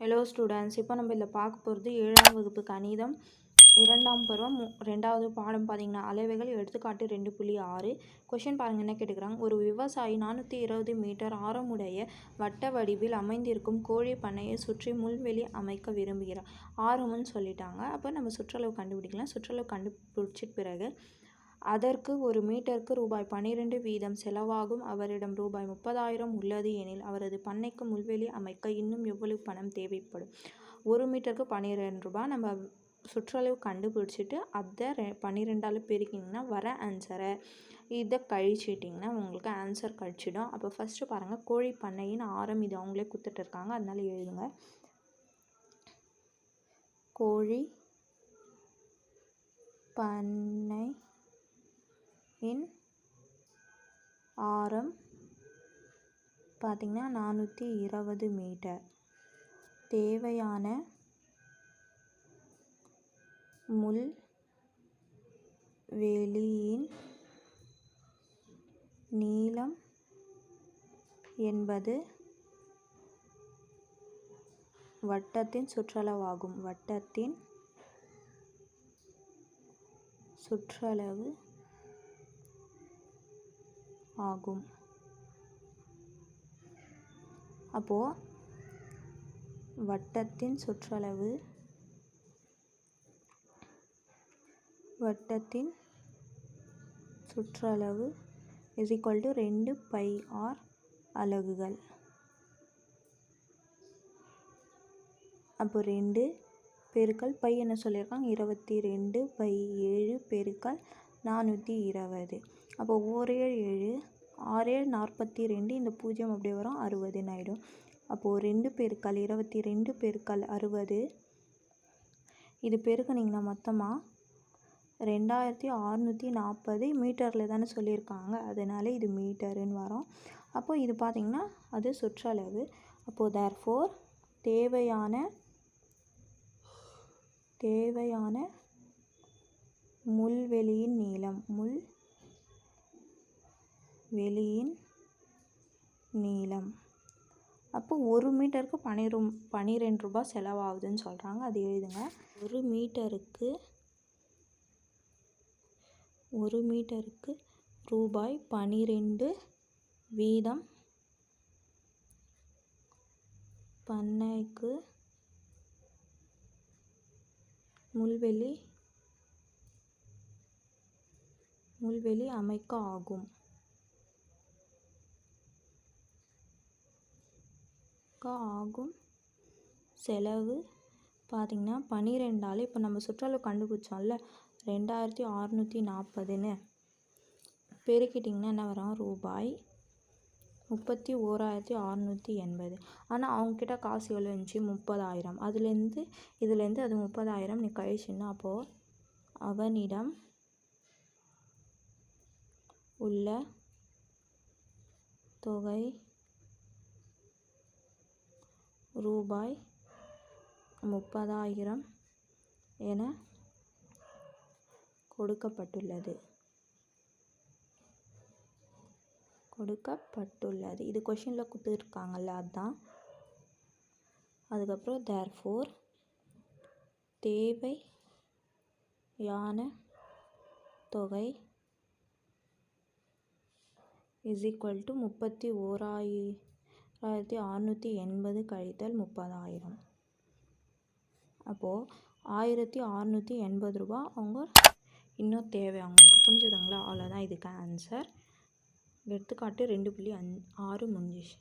Hello students, இப்போ நம்ம இதில் பார்க்க போகிறது 7ஆம் வகுப்பு கணிதம் 2ஆம் பருவம் 2வது பாடம். பார்த்தீங்கன்னா அளவைகள் எடுத்துக்காட்டு 2.6. கொஷின் பாருங்கள், என்ன கேட்டுக்கிறாங்க. ஒரு விவசாயி 420 மீட்டர் ஆரமுடைய வட்ட வடிவில் அமைந்திருக்கும் கோழி பண்ணையை சுற்றி முள்வெளி அமைக்க விரும்புகிறார். ஆரம்னு சொல்லிட்டாங்க. அப்போ நம்ம சுற்றளவு கண்டுபிடிக்கலாம். சுற்றளவு கண்டுபிடிச்சிட்ட பிறகு அதற்கு ஒரு மீட்டருக்கு ரூபாய் 12 வீதம் செலவாகும். அவரிடம் ரூபாய் 30,000 உள்ளது எனில் அவரது பண்ணைக்கு முள்வெளி அமைக்க இன்னும் எவ்வளவு பணம் தேவைப்படும்? ஒரு மீட்டருக்கு 12 ரூபாய். நம்ம சுற்றளவு கண்டுபிடிச்சிட்டு அதை 12ஆல் பெருக்கிங்கன்னா வர ஆன்சரை இதை கழிச்சிட்டிங்கன்னா உங்களுக்கு ஆன்சர் கழிச்சிடும். அப்போ ஃபஸ்ட்டு பாருங்கள், கோழி பண்ணையின் ஆரம் இது அவங்களே கொடுத்துட்டு இருக்காங்க, அதனால எழுதுங்க. கோழி பண்ணை இன் ஆரம் பார்த்திங்கன்னா 420 மீட்டர். தேவையான முள்வெளியின் நீளம் என்பது வட்டத்தின் சுற்றளவாகும். வட்டத்தின் சுற்றளவு ஆகும். அப்போது வட்டத்தின் சுற்றளவு இஸ் ஈக்குவல் டு 2 πr அலகுகள். அப்போ 2 பெருக்கல் பை என்ன சொல்லியிருக்காங்க, 22/7 பெருக்கல் 420. அப்போ 1 7 6 42, இந்த 0 அப்படியே வரும், 60 ஆகிடும். அப்போது 2 பெருக்கல் 22 பெருக்கல் 60 இது பெருக்குனிங்கன்னா மொத்தமாக 2640 மீட்டரில் தானே சொல்லியிருக்காங்க, அதனால இது மீட்டருன்னு வரும். அப்போ இது பார்த்திங்கன்னா அது சுற்றளவு. அப்போது தேர்ஃபோர் தேவையான முள்வெளியின் நீளம். அப்போ ஒரு மீட்டருக்கு 12 ரூபாய் செலவாகுதுன்னு சொல்கிறாங்க, அது எழுதுங்க. ஒரு மீட்டருக்கு ரூபாய் 12 வீதம் பண்ணைக்கு முள்வெளி அமைக்க ஆகும். செலவு பார்த்திங்கன்னா 12ஆல் இப்போ நம்ம சுற்றளவு கண்டுபிடிச்சோம்ல 2640ன்னு பெருக்கிட்டிங்கன்னா என்ன வரும், ரூபாய் 31,680. ஆனால் அவங்கக்கிட்ட காசு எவ்வளோ இருந்துச்சு, 30,000. இதுலேருந்து அது 30,000 நீ கழிச்சுன்னா அப்போது அவனிடம் உள்ள தொகை ரூபாய் 30,000 என கொடுக்கப்பட்டுள்ளது. இது கொஷினில் கொடுத்துருக்காங்கல்ல, அதுதான். அதுக்கப்புறம் தேர்ஃபோர் தேவையான தொகை இஸ் ஈக்குவல் டு 31,680 கழித்தல் 30,000. அப்போது 1,680 ரூபா அவங்க இன்னும் தேவை அவங்களுக்கு. புரிஞ்சுதுங்களா? அவ்வளோதான் இதுக்கு ஆன்சர். எடுத்துக்காட்டு 2.6 முடிஞ்சிச்சு.